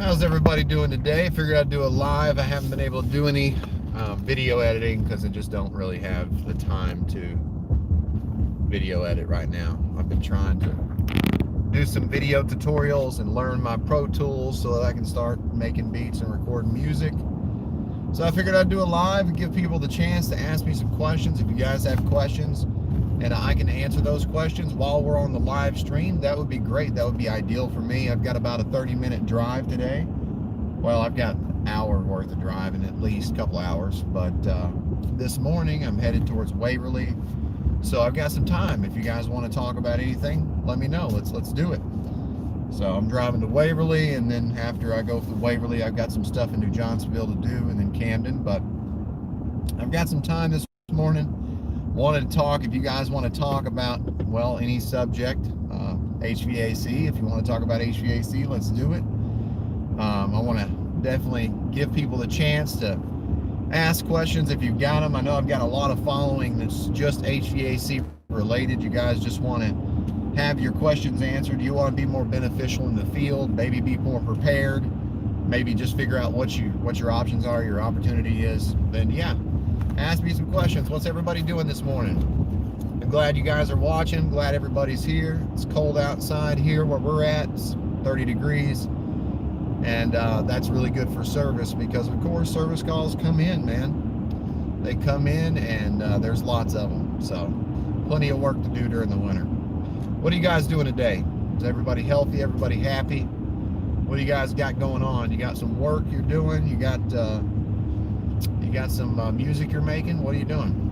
How's everybody doing today? Figured I'd do a live. I haven't been able to do any video editing because I just don't really have the time to video edit right now. I've been trying to do some video tutorials and learn my Pro Tools so that I can start making beats and recording music. So I figured I'd do a live and give people the chance to ask me some questions. If you guys have questions and I can answer those questions while we're on the live stream, that would be great. That would be ideal for me. I've got about a 30-minute drive today. Well, I've got an hour worth of driving, at least a couple hours, but this morning I'm headed towards Waverly, so I've got some time. If you guys want to talk about anything, let me know. Let's do it. So I'm driving to Waverly, and then after I go through Waverly, I've got some stuff in New Johnsonville to do, and then Camden. But I've got some time this morning. Wanted to talk, if you guys want to talk about, well, any subject, HVAC. If you want to talk about HVAC, let's do it. I want to definitely give people the chance to ask questions if you've got them. I know I've got a lot of following that's just HVAC related. You guys just want to have your questions answered. You want to be more beneficial in the field, maybe be more prepared, maybe just figure out what your options are, your opportunity is. Then yeah, ask me some questions. What's everybody doing this morning? I'm glad you guys are watching. Glad everybody's here. It's cold outside here where we're at. It's 30 degrees. And that's really good for service because, of course, service calls come in, man. They come in, and there's lots of them. So plenty of work to do during the winter. What are you guys doing today? Is everybody healthy? Everybody happy? What do you guys got going on? You got some work you're doing? You got some music you're making? What are you doing?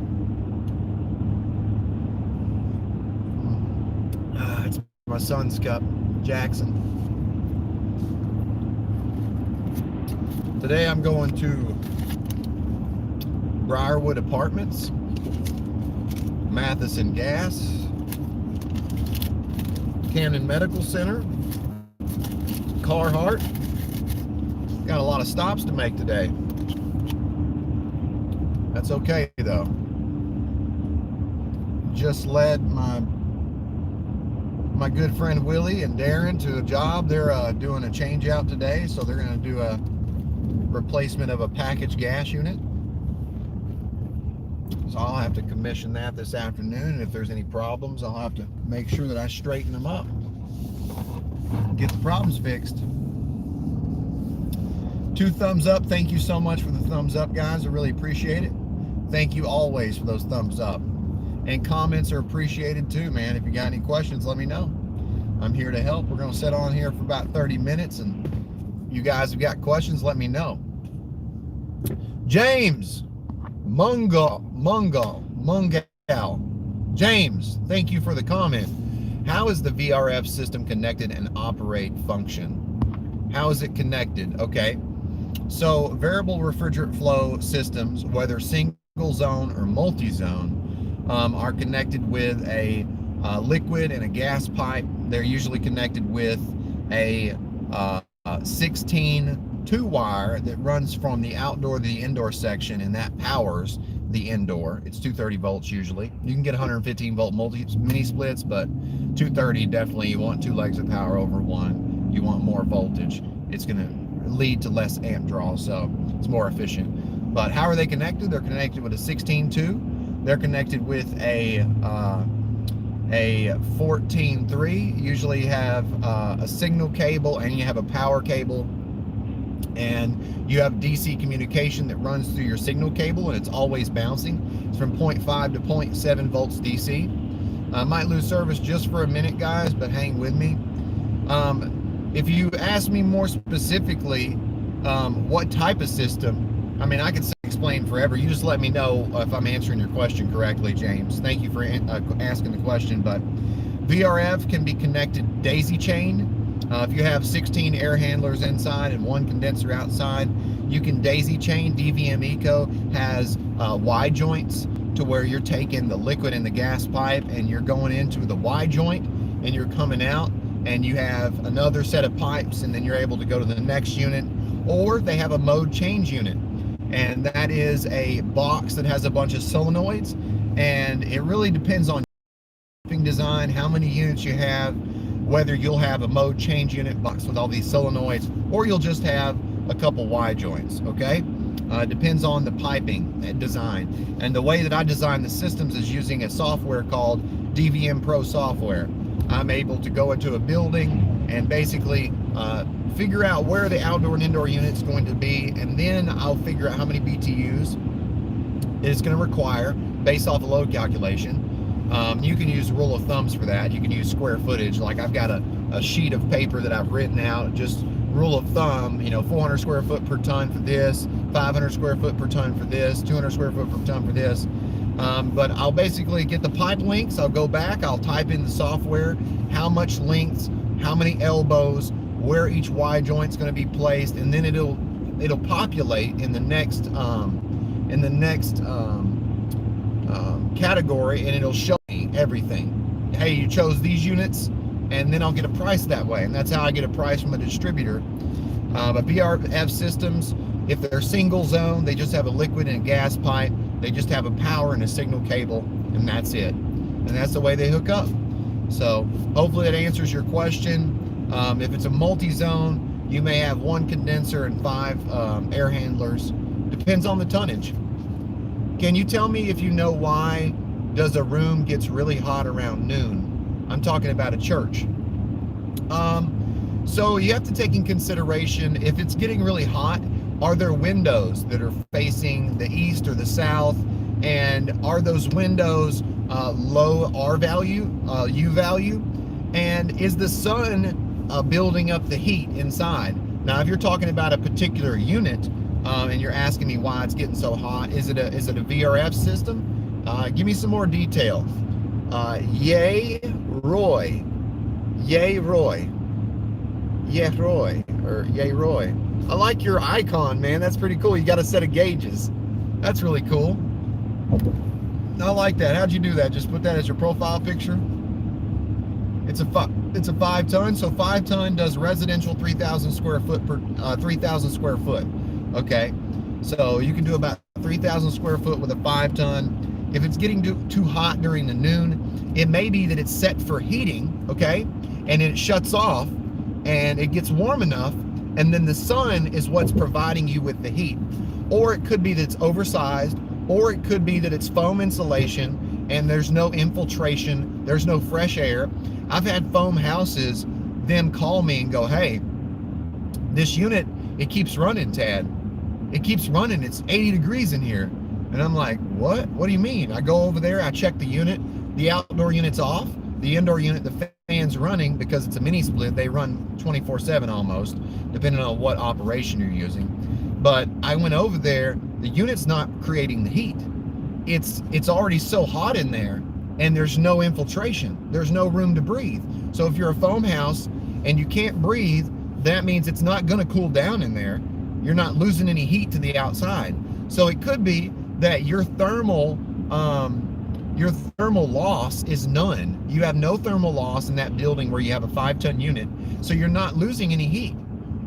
It's my son's cup, Jackson. Today I'm going to Briarwood Apartments, Matheson Gas, Camden Medical Center, Carhartt. Got a lot of stops to make today. That's okay though. Just led my good friend Willie and Darren to a job. They're doing a change out today, so they're going to do a replacement of a packaged gas unit. So I'll have to commission that this afternoon, and if there's any problems, I'll have to make sure that I straighten them up, get the problems fixed. 2 thumbs up. Thank you so much for the thumbs up, guys. I really appreciate it. Thank you always for those thumbs up. And comments are appreciated too, man. If you got any questions, let me know. I'm here to help. We're going to sit on here for about 30 minutes, and you guys have got questions, let me know. James Mungal. James, thank you for the comment. How is the VRF system connected and operate function? How is it connected? Okay, so variable refrigerant flow systems, whether single zone or multi-zone, are connected with a liquid and a gas pipe. They're usually connected with a 16 2-wire that runs from the outdoor to the indoor section, and that powers the indoor. It's 230 volts usually. You can get 115 volt mini splits, but 230 definitely, you want 2 legs of power over 1. You want more voltage. It's going to lead to less amp draw, so it's more efficient. But how are they connected? They're connected with a 16-2. They're connected with a 14-3. Usually you have a signal cable and you have a power cable, and you have DC communication that runs through your signal cable, and it's always bouncing. It's from 0.5 to 0.7 volts DC. I might lose service just for a minute, guys, but hang with me. If you ask me more specifically what type of system, I mean, I can explain forever. You just let me know if I'm answering your question correctly, James. Thank you for asking the question. But VRF can be connected daisy chain. If you have 16 air handlers inside and 1 condenser outside, you can daisy chain. DVM Eco has Y joints to where you're taking the liquid and the gas pipe and you're going into the Y joint and you're coming out, and you have another set of pipes, and then you're able to go to the next unit. Or they have a mode change unit, and that is a box that has a bunch of solenoids, and it really depends on design, how many units you have, whether you'll have a mode change unit box with all these solenoids, or you'll just have a couple Y joints, okay? Depends on the piping design. And the way that I design the systems is using a software called DVM Pro software. I'm able to go into a building and basically figure out where the outdoor and indoor unit's going to be, and then I'll figure out how many BTUs it's going to require based off a load calculation. You can use rule of thumbs for that. You can use square footage. Like I've got a sheet of paper that I've written out, just rule of thumb, 400 square foot per ton for this, 500 square foot per ton for this, 200 square foot per ton for this. But I'll basically get the pipe lengths. I'll go back, I'll type in the software, how much lengths, how many elbows, where each Y joint's going to be placed, and then it'll populate in the next category, and it'll show me everything. Hey, you chose these units, and then I'll get a price that way, and that's how I get a price from a distributor. But VRF systems, if they're single zone, they just have a liquid and a gas pipe. They just have a power and a signal cable, and that's it. And that's the way they hook up. So hopefully that answers your question. If it's a multi-zone, you may have 1 condenser and 5 air handlers. Depends on the tonnage. Can you tell me if you know why does a room gets really hot around noon? I'm talking about a church. So you have to take in consideration, if it's getting really hot, are there windows that are facing the east or the south? And are those windows low R value, U value? And is the sun building up the heat inside? Now, if you're talking about a particular unit, and you're asking me why it's getting so hot, is it a VRF system? Give me some more detail. Yay Roy, or Yay Roy. I like your icon, man. That's pretty cool. You got a set of gauges. That's really cool. I like that. How'd you do that? Just put that as your profile picture? It's a 5 ton. So 5 ton does residential 3,000 square foot per 3,000 square foot. Okay, so you can do about 3,000 square foot with a 5 ton. If it's getting too hot during the noon, it may be that it's set for heating, okay, and it shuts off and it gets warm enough, and then the sun is what's providing you with the heat. Or it could be that it's oversized, or it could be that it's foam insulation and there's no infiltration, there's no fresh air. I've had foam houses then call me and go, hey, this unit, it keeps running, Tad. It keeps running. It's 80 degrees in here. And I'm like, what? What do you mean? I go over there, I check the unit. The outdoor unit's off. The indoor unit, the fan's running because it's a mini split. They run 24/7 almost, depending on what operation you're using. But I went over there, the unit's not creating the heat. It's already so hot in there, and there's no infiltration. There's no room to breathe. So if you're a foam house and you can't breathe, that means it's not going to cool down in there. You're not losing any heat to the outside. So it could be that your thermal loss is none. You have no thermal loss in that building where you have a 5 ton unit. So you're not losing any heat.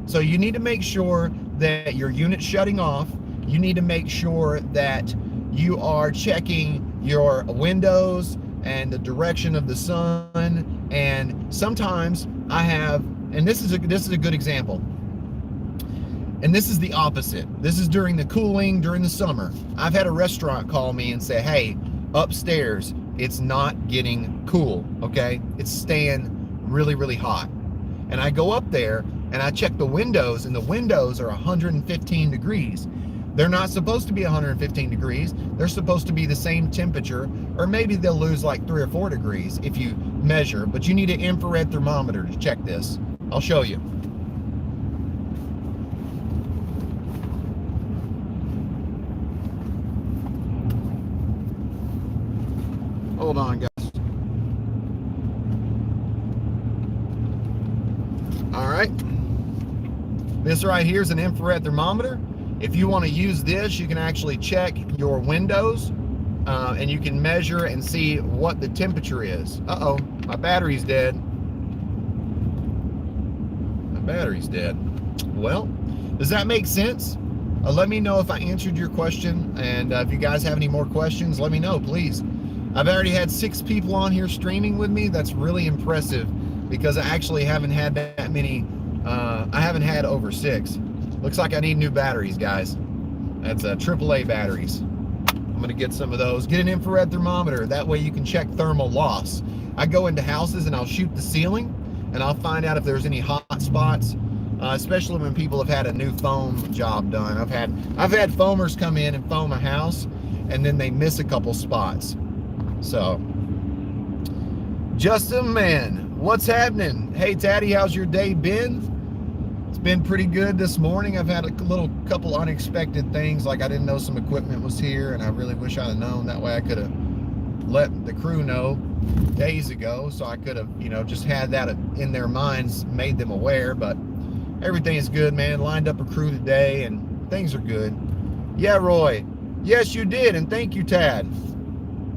So you need to make sure that your unit's shutting off. You need to make sure that you are checking your windows and the direction of the sun. And sometimes I have, and this is a good example. And this is the opposite. This is during the cooling, during the summer. I've had a restaurant call me and say, hey, upstairs, it's not getting cool, okay? It's staying really, really hot. And I go up there and I check the windows, and the windows are 115 degrees. They're not supposed to be 115 degrees. They're supposed to be the same temperature, or maybe they'll lose like 3 or 4 degrees if you measure, but you need an infrared thermometer to check this. I'll show you. Hold on, guys. All right. This right here is an infrared thermometer. If you want to use this, you can actually check your windows and you can measure and see what the temperature is. Uh-oh, my battery's dead. My battery's dead. Well, does that make sense? Let me know if I answered your question, and if you guys have any more questions, let me know, please. I've already had 6 people on here streaming with me. That's really impressive, because I actually haven't had that many. I haven't had over 6. Looks like I need new batteries, guys. That's AAA batteries. I'm gonna get some of those. Get an infrared thermometer. That way you can check thermal loss. I go into houses and I'll shoot the ceiling and I'll find out if there's any hot spots, especially when people have had a new foam job done. I've had foamers come in and foam a house and then they miss a couple spots. So, Justin, man, what's happening? Hey, Taddy, how's your day been? It's been pretty good this morning. I've had a couple unexpected things, like I didn't know some equipment was here, and I really wish I'd have known. That way I could have let the crew know days ago, so I could have, just had that in their minds, made them aware. But everything is good, man. Lined up a crew today, and things are good. Yeah, Roy. Yes, you did, and thank you, Tad.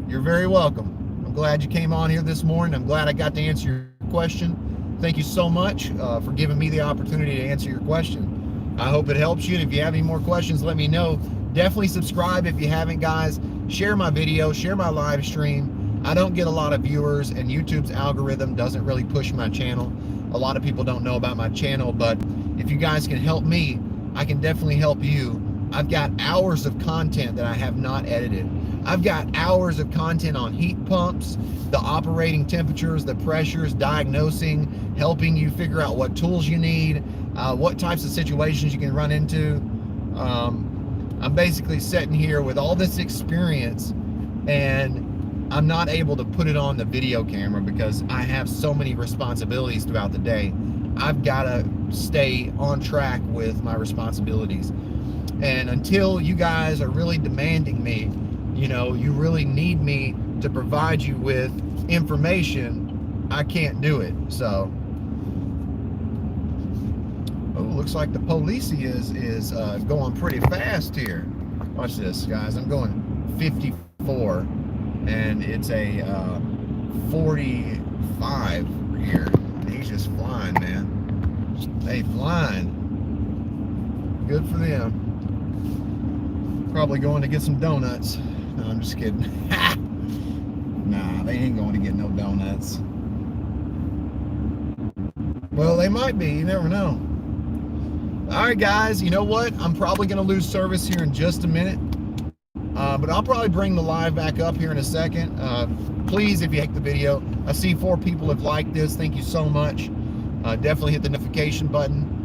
You're very welcome. I'm glad you came on here this morning. I'm glad I got to answer your question. Thank you so much for giving me the opportunity to answer your question. I hope it helps you, and if you have any more questions, let me know. Definitely subscribe if you haven't, guys. Share my video, share my live stream. I don't get a lot of viewers, and YouTube's algorithm doesn't really push my channel. A lot of people don't know about my channel, but if you guys can help me, I can definitely help you. I've got hours of content that I have not edited. I've got hours of content on heat pumps, the operating temperatures, the pressures, diagnosing, helping you figure out what tools you need, what types of situations you can run into. I'm basically sitting here with all this experience, and I'm not able to put it on the video camera because I have so many responsibilities throughout the day. I've got to stay on track with my responsibilities. And until you guys are really demanding me, you really need me to provide you with information, I can't do it. So, oh, looks like the police is going pretty fast here. Watch this, guys. I'm going 54, and it's a 45 here. He's just flying, man. They flying. Good for them. Probably going to get some donuts. No, I'm just kidding. Nah, they ain't going to get no donuts. Well, they might be. You never know. All right, guys. You know what? I'm probably going to lose service here in just a minute. But I'll probably bring the live back up here in a second. Please, if you like the video, I see 4 people have liked this. Thank you so much. Definitely hit the notification button.